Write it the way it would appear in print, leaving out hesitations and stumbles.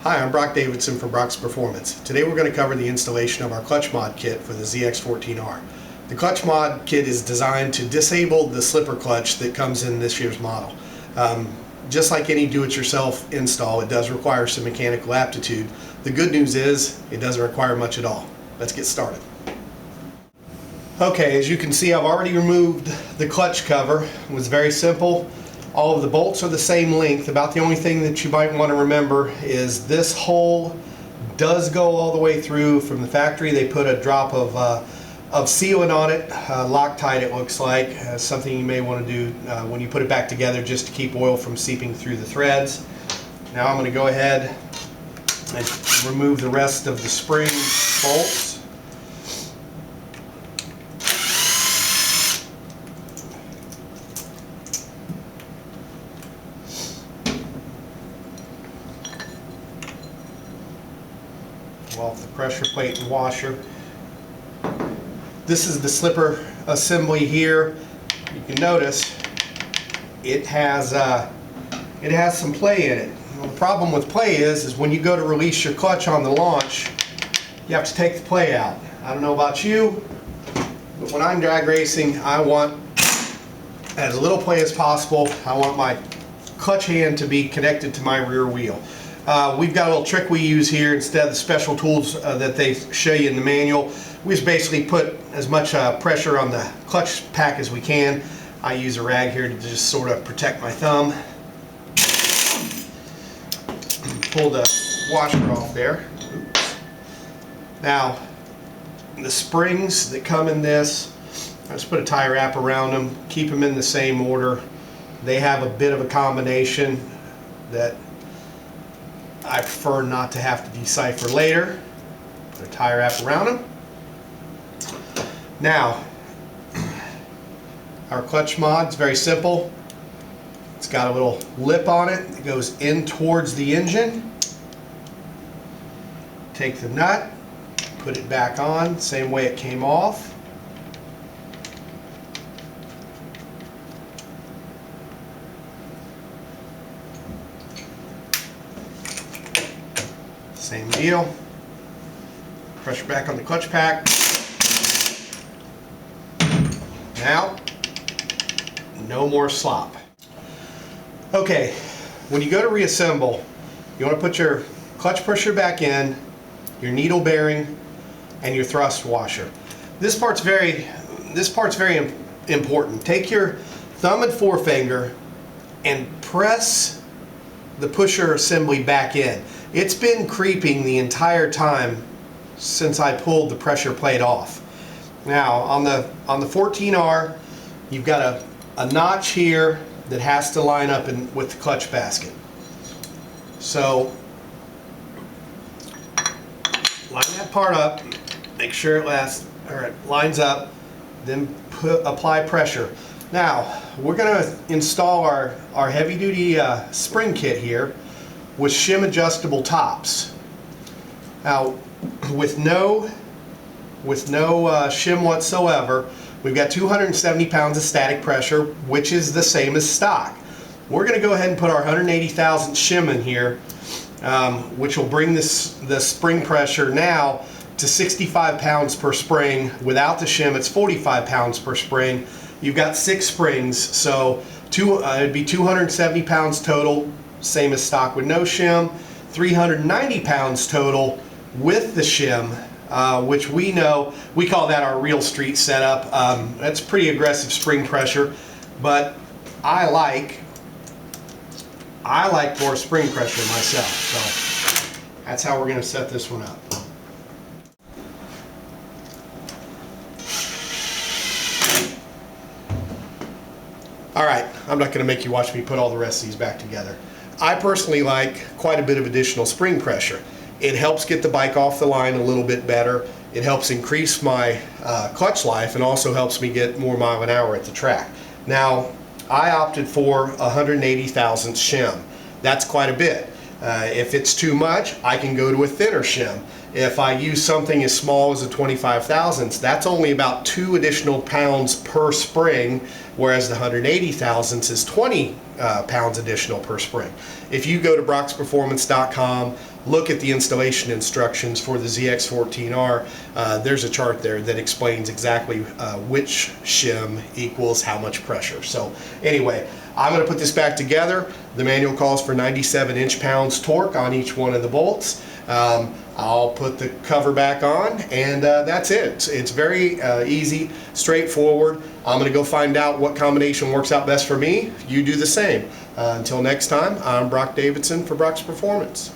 Hi, I'm Brock Davidson from Brock's Performance. Today we're going to cover the installation of our Clutch Mod Kit for the ZX14R. The Clutch Mod Kit is designed to disable the slipper clutch that comes in this year's model. Just like any do-it-yourself install, it does require some mechanical aptitude. The good news is it doesn't require much at all. Let's get started. Okay, as you can see, I've already removed the clutch cover. It was very simple. All of the bolts are the same length. About the only thing that you might want to remember is this hole does go all the way through from the factory. They put a drop of sealant on it, Loctite it looks like. Something you may want to do when you put it back together just to keep oil from seeping through the threads. Now I'm going to go ahead and remove the rest of the spring bolts. Off the pressure plate and washer. This is the slipper assembly here. You can notice it has some play in it. Well, the problem with play is when you go to release your clutch on the launch, you have to take the play out. I don't know about you, but when I'm drag racing, I want as little play as possible. I want my clutch hand to be connected to my rear wheel. We've got a little trick we use here. Instead of the special tools that they show you in the manual, we just basically put as much pressure on the clutch pack as we can. I use a rag here to just sort of protect my thumb. Pull the washer off there. Oops. Now, the springs that come in this, I just put a tie wrap around them, keep them in the same order. They have a bit of a combination that I prefer not to have to decipher later. Put a tie wrap around them. Now, our clutch mod is very simple. It's got a little lip on it that goes in towards the engine. Take the nut, put it back on, same way it came off. Same deal. Pressure back on the clutch pack. Now, no more slop. Okay, when you go to reassemble, you want to put your clutch pusher back in, your needle bearing, and your thrust washer. This part's very important. Take your thumb and forefinger and press the pusher assembly back in. It's been creeping the entire time since I pulled the pressure plate off. Now on the 14R, you've got a notch here that has to line up with the clutch basket. So line that part up, make sure it lines up, then apply pressure. Now we're going to install our heavy-duty spring kit here with shim adjustable tops. Now with no shim whatsoever, we've got 270 pounds of static pressure, which is the same as stock. We're going to go ahead and put our 180 thousandths shim in here, which will bring the spring pressure now to 65 pounds per spring. Without the shim, it's 45 pounds per spring. You've got 6 springs, so it'd be 270 pounds total, same as stock with no shim. 390 pounds total with the shim, which we call that our real street setup. That's pretty aggressive spring pressure, but I like more spring pressure myself, so that's how we're going to set this one up. Alright, I'm not going to make you watch me put all the rest of these back together. I personally like quite a bit of additional spring pressure. It helps get the bike off the line a little bit better. It helps increase my clutch life and also helps me get more mile an hour at the track. Now, I opted for 180 thousandths shim. That's quite a bit. If it's too much, I can go to a thinner shim. If I use something as small as a 25 thousandths, that's only about 2 additional pounds per spring, whereas the 180 thousandths is 20 pounds additional per spring. If you go to brocksperformance.com, look at the installation instructions for the ZX14R. There's a chart there that explains exactly which shim equals how much pressure. So anyway, I'm going to put this back together. The manual calls for 97 inch-pounds torque on each one of the bolts. I'll put the cover back on, and that's it. It's very easy, straightforward. I'm going to go find out what combination works out best for me. You do the same. Until next time, I'm Brock Davidson for Brock's Performance.